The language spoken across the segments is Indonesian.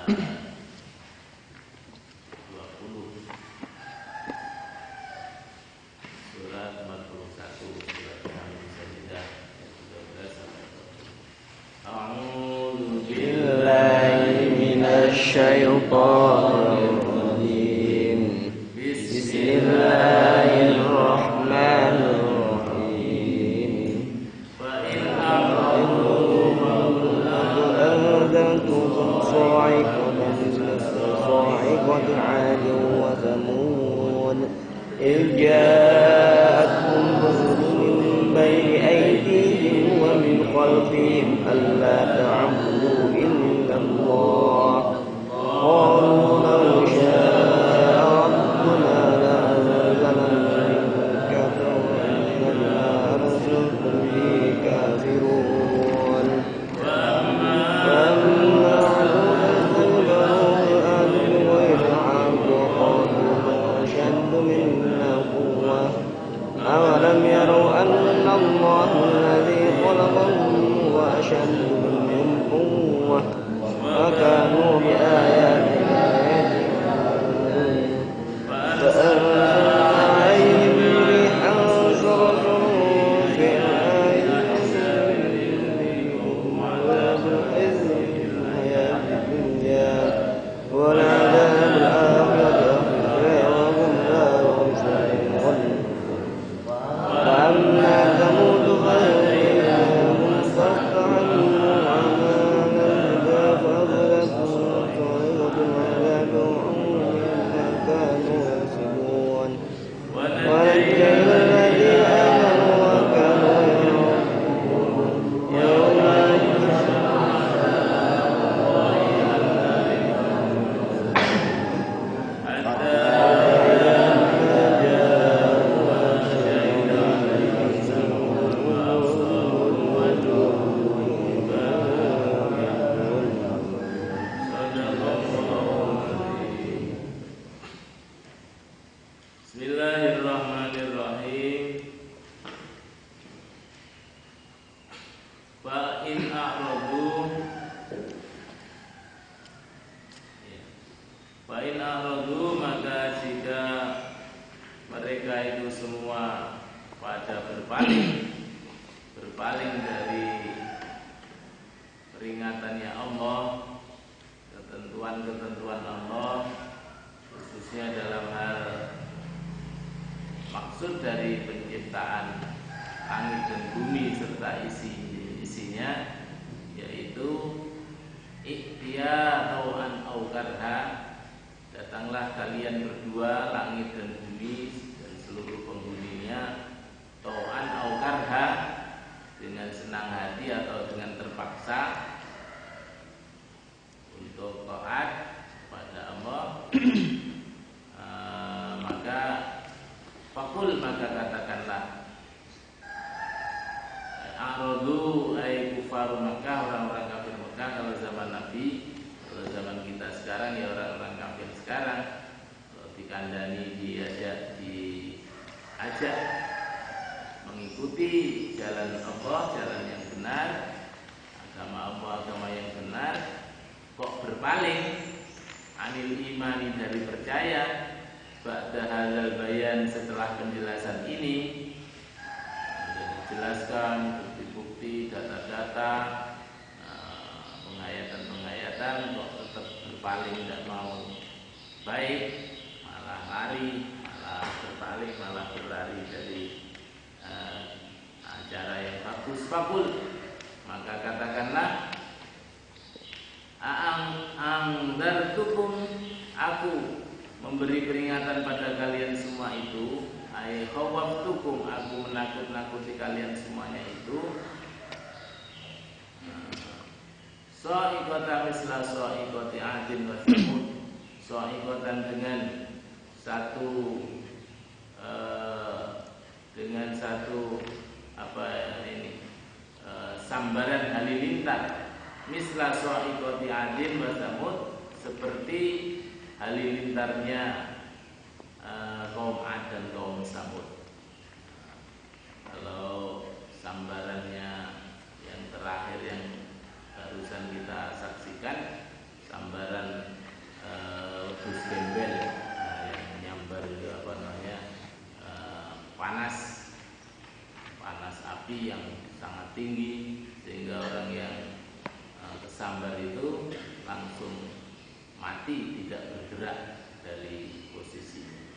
20 surat 41 surat Al-Hamid Sajdah 13 sampai 20. A'udzu billahi minasy syaithanir rajim. Bismillahirrahmanirrahim. Fa in a'radu صاعقة عاد وثمود إذ جاءتهم رسلهم من بين أيديهم ومن خلفهم ألا تعبدوا إلا الله قالوا لو شاء ربنا لأنزل ملائكة وإنما أرسلتم به كافرون أولم يروا أن الله الذي خلقهم هو أشد منهم قوة وكانوا بآياتنا يجحدون فأرسلنا عليهم ريحا صرصرا في آياتهم عذاب الخزي في الحياة الدنيا والعذاب الآخرة أخزى وهم لا يبصرون فأما ثمود فأهلكناهم فاستحموا عمانا فأخذتهم صاعقة العذاب وهم ما كانوا يكسبون ونجينا الذين آمنوا وكانوا يتقون يوم Bismillahirrahmanirrahim. Fa in a'radu maka jika mereka itu semua pada berpaling dari peringatannya Allah, ketentuan-ketentuan Allah, khususnya dalam hal maksud dari penciptaan langit dan bumi serta isinya, yaitu ikhtiya tau'an au karha, datanglah kalian berdua langit dan bumi dan seluruh penghuninya, tau'an au karha, dengan senang hati atau dengan terpaksa untuk taat kepada Allah. Maka fakul, maka katakanlah, a'radu ay kufaru Makkah, orang-orang kafir Makkah kalau zaman Nabi. Kalau zaman kita sekarang ya orang-orang kafir sekarang, kalau dikandani diajak mengikuti jalan Allah, jalan yang benar, agama Allah, agama yang benar, kok berpaling anil imani, dari percaya, ba'da hadzal bayan, setelah penjelasan ini sudah dijelaskan bukti-bukti, data-data, penghayatan, kok tetap berpaling, tidak mau baik, malah lari, malah berpaling, malah berlari dari acara yang bagus. Fakul, maka katakanlah, a'angdartukum, aku memberi peringatan pada kalian semua itu, ay khawaftukum, aku menakut-nakuti kalian semuanya itu, sa'iqatan misla sa'iqati 'adin wa thamud, sa'iqatan dengan satu sambaran halilintar, misla sa'iqati 'adin wa thamud, seperti halilintarnya kaum Ad dan kaum Samud. Kalau sambarannya yang terakhir yang barusan kita saksikan, sambaran api yang sangat tinggi sehingga orang yang kesambar itu langsung mati, tidak bergerak dari posisinya,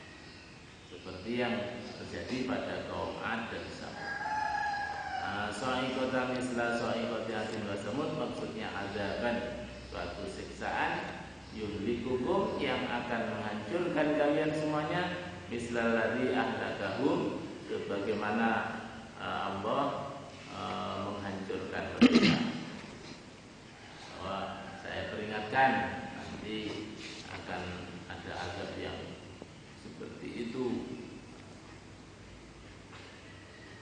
seperti yang terjadi pada kaum Ad dan Samud. So'ikota misla so'ikoti Asin wa Samud, maksudnya azaban, suatu siksaan, yuhlikukum, yang akan menghancurkan kalian semuanya, misla ladzi ahlakahum, sebagaimana Allah menghancurkan mereka. Bahwa saya peringatkan nanti akan ada azab yang seperti itu.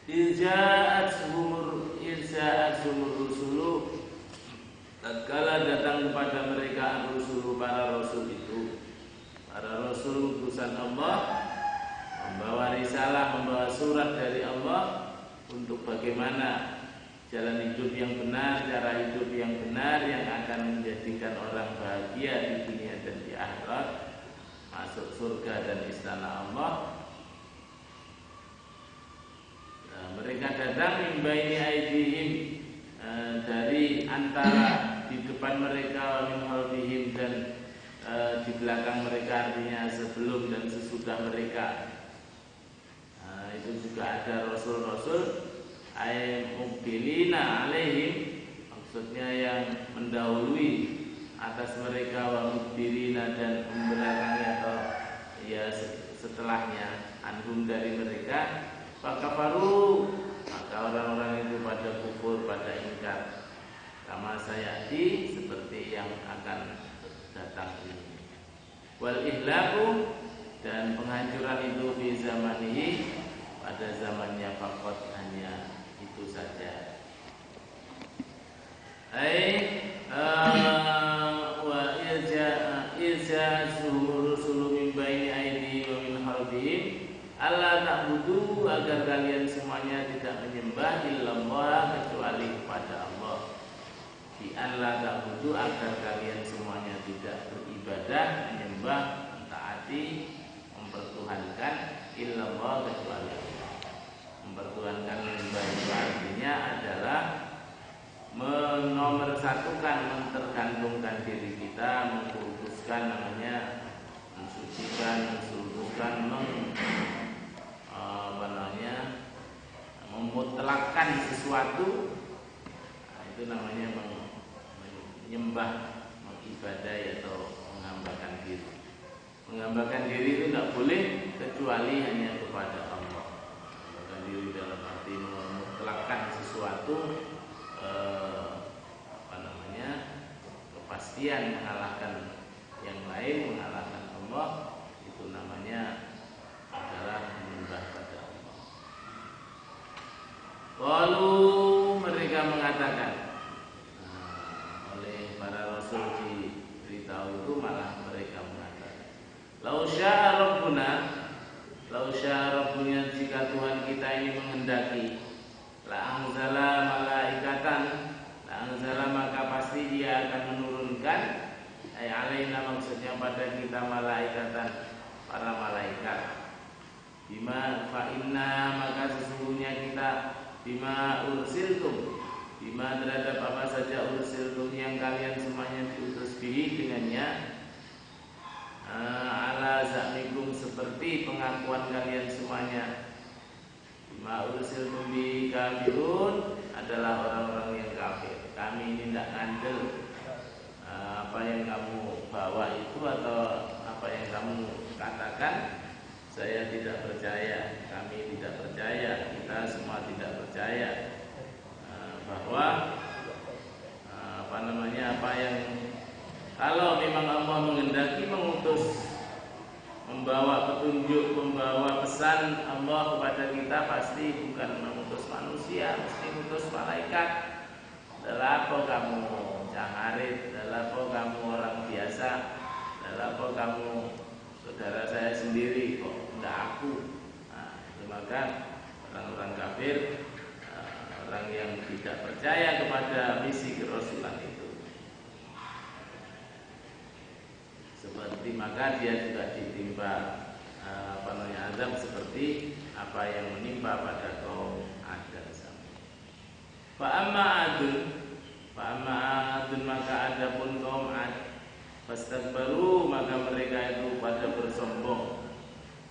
Irza'at sumur rusulu, tatkala datang kepada mereka rusulu, para rasul itu, para rasul utusan Allah, membawa risalah, membawa surat dari Allah untuk bagaimana jalan hidup yang benar, cara hidup yang benar yang akan menjadikan orang bahagia di dunia dan di akhirat, masuk surga dan istana Allah. Mereka datang min baini aidihim, dari antara di depan mereka, min khalfihim, dan di belakang mereka, artinya sebelum dan sesudah mereka. Itu juga ada rasul-rasul ay mubilina alaihim, maksudnya yang mendahului atas mereka, wa mudbirina, dan membelakangi atau ya setelahnya, anhum, dari mereka. Fakafaru, maka orang-orang itu pada kufur, pada ingkar, kama sayati, seperti yang akan datang ini. Wal ihlaku, dan penghancuran itu fi zamanihi, pada zamannya, fakot, hanya itu saja. Wa irja rusulu min baini aidi wa min khalfihim, Allah ta'budu, agar kalian semuanya tidak menyembah illallah, kecuali kepada Allah. Di Allah ta'budu, agar kalian semuanya tidak beribadah, menyembah, mentaati, mempertuhankan illallah, kecuali Allah. Mempertuhankan menyembah itu artinya adalah menomorsatukan, mentergantungkan diri kita, mengkuduskan, namanya mensucikan, mensuluduskan, memutlakkan sesuatu, itu namanya menyembah, mengibadai atau menghambakan diri. Menghambakan diri itu tidak boleh kecuali hanya kepada Allah. Menghambakan diri dalam arti memutlakkan sesuatu, kepastian, mengalahkan yang lain, mengalahkan Allah, itu namanya adalah menyembah pada Allah. Lalu mereka mengatakan, oleh para rasul diberitahu itu, malah mereka mengatakan, lau syaa rabbuna, lau syaa rabbuna, jika Tuhan kita ini menghendaki, la anzala malaikatan, la anzala, maka pasti Dia akan menurunkan, alaina, maksudnya pada kita, malaikatan, para malaikat. Bima fa inna, maka sesungguhnya kita, bima ursiltum, bima terhadap apa saja ursiltum yang kalian semuanya diutus bihi dengannya, ala za'mikum, seperti pengakuan kalian semuanya. Bima ursiltum bihi kafirun, adalah orang-orang yang kafir. Kami ini tidak ngandel apa yang kamu bawa itu, atau apa yang kamu katakan, saya tidak percaya, kami tidak percaya, kita semua tidak percaya bahwa apa yang, kalau memang Allah menghendaki mengutus, membawa petunjuk, membawa pesan Allah kepada kita, pasti bukan mengutus manusia, mesti mengutus malaikat. Dalapo kamu cangarit, dalapo kamu orang biasa, dalapo kamu saudara saya sendiri, kok tidak aku. Maka orang-orang kafir, orang yang tidak percaya kepada misi kerasulan itu, seperti maka dia juga ditimpa azab seperti apa yang menimpa pada kaum Ad dan Samud. Fa amma adun maka adapun kaum Ad fastakbaru maka mereka itu pada bersombong,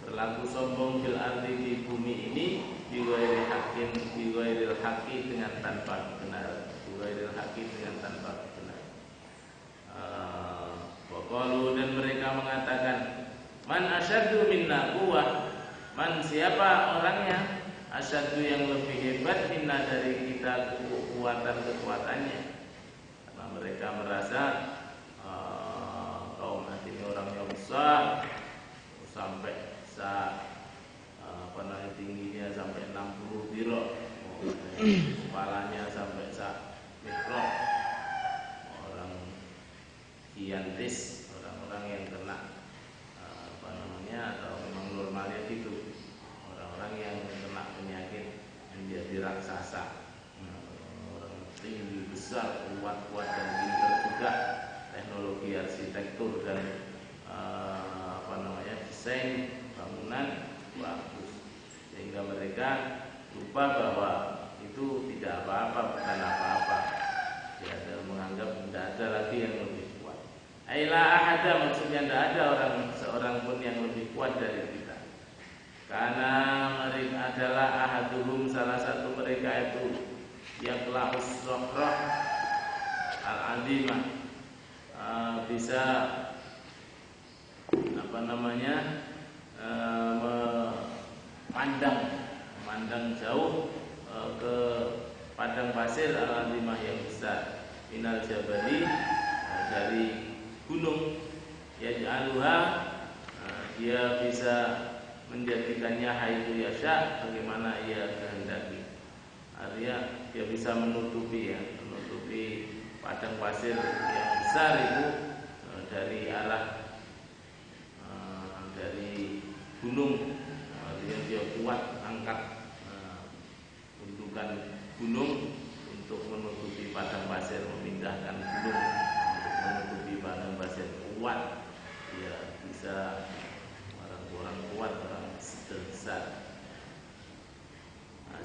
berlaku sombong bil ardi di bumi ini bighairil haqqi dengan tanpa benar, bighairil haqqi dengan tanpa benar. Waqalu dan mereka mengatakan man asyaddu minna quwwah, man siapa orangnya asyaddu yang lebih hebat minna dari kita kekuatannya, karena mereka merasa kaum Ad ini orangnya besar sampai tingginya sampai 60 dirok, kepalanya sampai mikrop, orang gigantis, orang-orang yang kena atau memang normalnya gitu, orang-orang yang kena penyakit menjadi raksasa, orang tinggi besar, kuat dan pintar juga, teknologi arsitektur dan desain bangunan bagus, sehingga mereka lupa bahwa itu tidak apa-apa, bukan apa-apa. Dia menganggap tidak ada lagi yang lebih kuat. Aila ahada, maksudnya tidak ada seorang pun yang lebih kuat dari kita. Karena mereka adalah ahaduhum, salah satu mereka itu yaklahus sohroh al-azimah, bisa memandang jauh ke padang pasir al-azimah yang besar, minal jabali, dari gunung, yaj'aluha, dia bisa menjadikannya haitsu yasha, bagaimana ia kehendaki. Artinya dia bisa menutupi padang pasir yang besar itu dari arah dari gunung. Dia kuat angkat gundukan gunung untuk menutupi padang pasir, memindahkan gunung untuk menutupi padang pasir. Kuat, dia bisa, orang kuat, orang besar.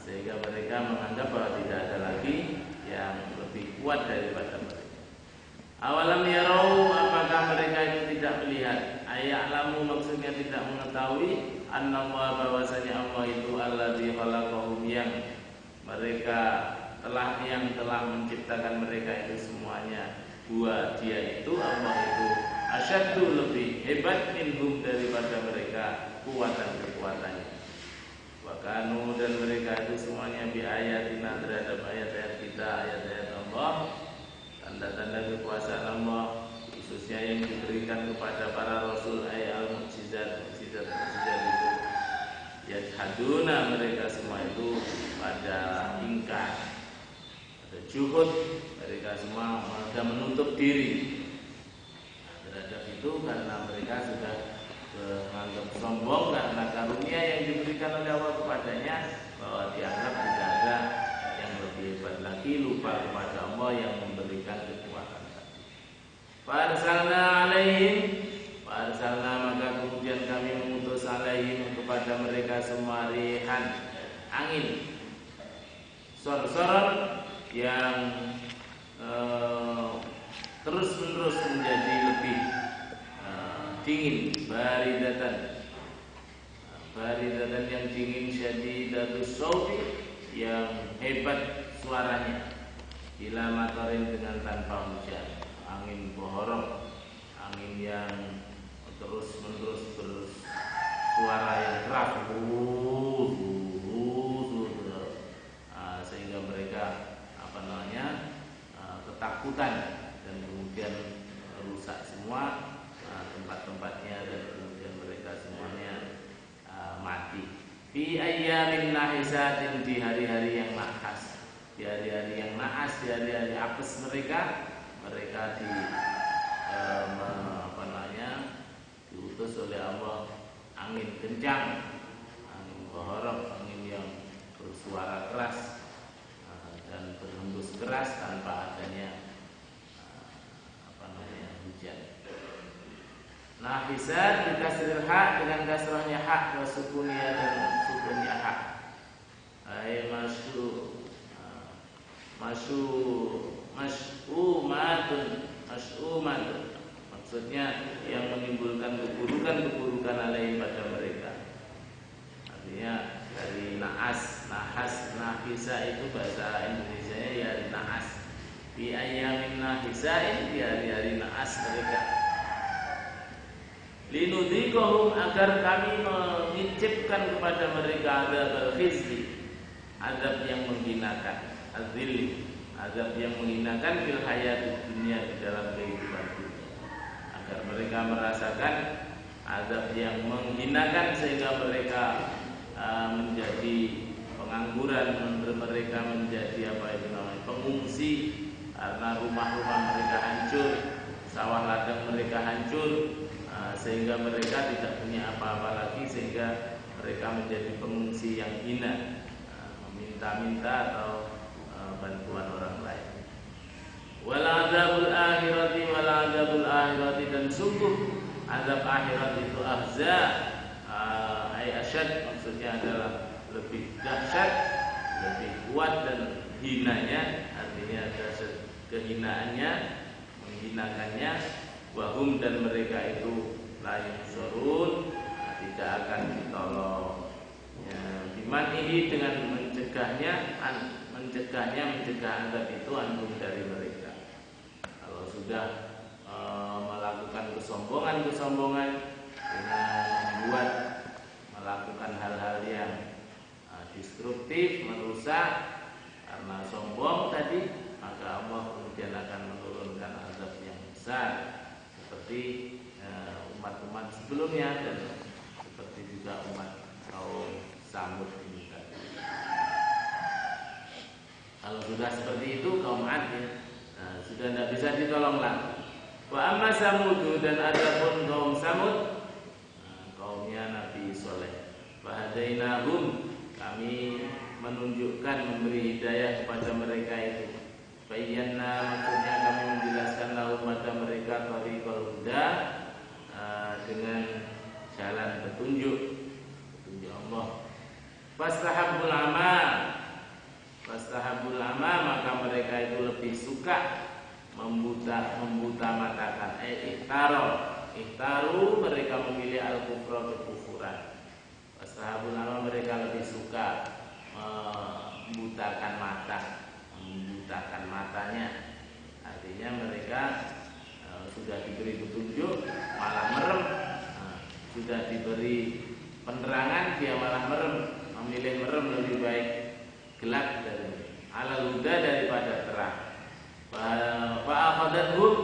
Sehingga mereka menganggap bahwa tidak ada lagi yang lebih kuat daripada mereka. Awalam yarau, apakah mereka itu tidak melihat? Aya'lamu, maksudnya tidak mengetahui, annallaha, bahwasanya Allah itu alladzi khalaqahum, yang telah menciptakan mereka itu semuanya. Dia itu Allah itu asyaddu, lebih hebat, minhum, daripada mereka, kekuatannya. Wakanu, dan mereka itu semuanya bi ayatina, terhadap ayat-ayat kita, ayat-ayat Allah, tanda-tanda kekuasaan Allah, khususnya yang diberikan kepada para rasul, ayat al-mukjizat itu yajhaduna, mereka semua itu pada ingkar, pada juhud, mereka semua menutup diri terhadap itu, karena mereka sudah menganggap sombong karena karunia yang diberikan oleh Allah kepadanya, bahwa dianggap tidak ada yang lebih hebat lagi, lupa kepada Allah yang memberikan kekuatan tadi. Farsalna maka kemudian kami mengutus alaihim, kepada mereka semua, rihan, angin sor-sor yang terus-menerus menjadi lebih dingin, baridatan yang dingin, syadidatus sauti, yang hebat suaranya, ila matarin, dengan tanpa hujan, angin bohorok, angin yang terus-menerus bersuara yang keras, sehingga mereka ketakutan, dan kemudian rusak semua tempat-tempatnya, dan kemudian mereka semuanya mati. Fi ayyamin nahisatin, di hari-hari yang nahas, di hari-hari yang naas, di hari-hari apes mereka diutus oleh Allah angin kencang, angin bohorok, angin yang bersuara keras dan berhembus keras tanpa adanya hujan. Nahisat dikasril hak, dengan kasrahnya hak, wa sukunnya dan sukunnya hak. Ay masyu Mas'umatun. Maksudnya yang menimbulkan keburukan alaihim pada mereka. Artinya dari nahas, nahisa itu bahasa Indonesianya ya nahas. Bi ayyamin nahisain, di hari-hari nahas mereka. Linudhiqahum, agar kami mengincipkan kepada mereka azab al-khizi, azab yang menghinakan, azil, azab yang menghinakan fil hayatid dunia, di dalam kehidupan dunia, agar mereka merasakan azab yang menghinakan sehingga mereka menjadi pengangguran, mereka menjadi pengungsi karena rumah-rumah mereka hancur, sawah ladang mereka hancur, sehingga mereka tidak punya apa-apa lagi, sehingga mereka menjadi pengungsi yang hina, meminta-minta atau bantuan orang lain. Wal adzabul akhirati, dan sungguh azab akhirat itu ahza, asyad, maksudnya adalah lebih dahsyat, lebih kuat dan hinanya, artinya dahsyat kehinaannya, menghinakannya. Wahum, dan mereka itu la yunsurun, tidak akan ditolong. Ya, dimanihi, dengan mencegah azab itu anhum, dari mereka. Kalau sudah melakukan kesombongan dengan melakukan hal-hal yang destruktif, merusak karena sombong tadi, maka Allah kemudian akan menurunkan azab yang besar, seperti umat-umat sebelumnya dan seperti juga umat kaum Samud ini tadi. Kalau sudah seperti itu kaum Ad, sudah tidak bisa ditolong lagi. Wa amma Samud, dan adapun kaum Samud, kaumnya Nabi Soleh, fahadainahum, kami menunjukkan, memberi hidayah kepada mereka itu. Bayyana, maksudnya kami menjelaskan lahum pada mereka thariqal huda, dengan jalan petunjuk Allah. Fastahabul ama, maka mereka itu lebih suka membuta-matakan. Ihtaru, mereka memilih al-kufra, kekufuran. Fastahabul ama, mereka lebih suka membutakan matanya. Artinya mereka sudah diberi petunjuk malah merem, sudah diberi penerangan dia malah merem, memilih merem, lebih baik gelap dari alal huda daripada terang. Fa'akhadathum,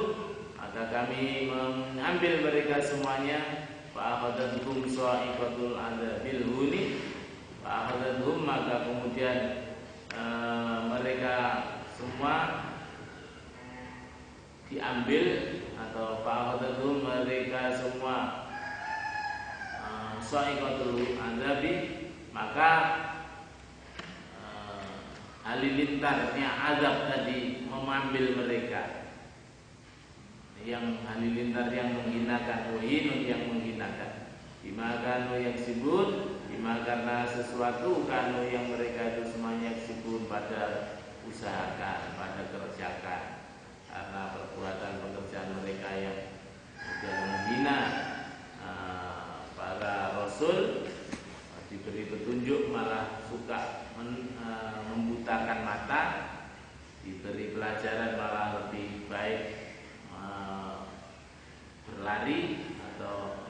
maka kami mengambil mereka semuanya. Fa'akhadathum sa'iqatul adzabil huni, fa'akhadathum, maka kemudian mereka semua diambil, atau fa'akhadathum, mereka semua sa'iqatul adzabi, maka halilintarnya azab tadi mengambil mereka. Yang halilintar yang menghinakan, wahinun yang menghinakan, bima kanu yaksibun, bima karena sesuatu kanu yang mereka itu semuanya yaksibun, pada usahakan, pada kerjakan, karena perbuatan pekerjaan mereka yang sudah menghina para rasul, diberi petunjuk malah suka membutakan mata, diberi pelajaran malah lebih baik berlari atau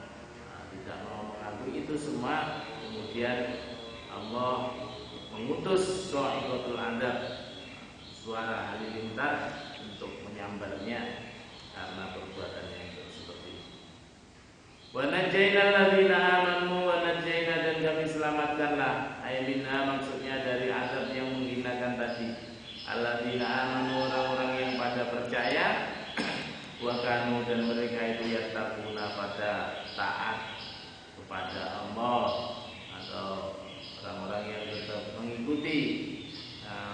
tidak mau mengakui. Itu semua kemudian Allah mengutus sa'iqatul adab, suara halilintar, untuk menyambarnya karena perbuatannya yang seperti itu. Wa najjaynal ladzina amanu, wa najjayna, dan kami selamatkanlah, minha, maksudnya dari azab yang menghinakan tadi, alladzina amanu, orang-orang yang pada percaya, wa kanu, dan mereka itu yattaquna, pada taat kepada Allah, atau orang-orang yang tetap mengikuti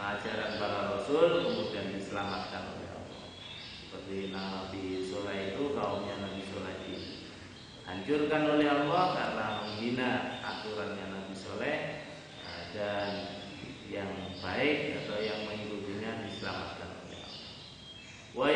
ajaran para rasul, kemudian diselamatkan oleh Allah. Seperti Nabi Soleh itu, kaumnya Nabi Soleh dihancurkan oleh Allah karena menghina aturannya Nabi Soleh, dan yang baik atau yang mengikutinya diselamatkan. Wa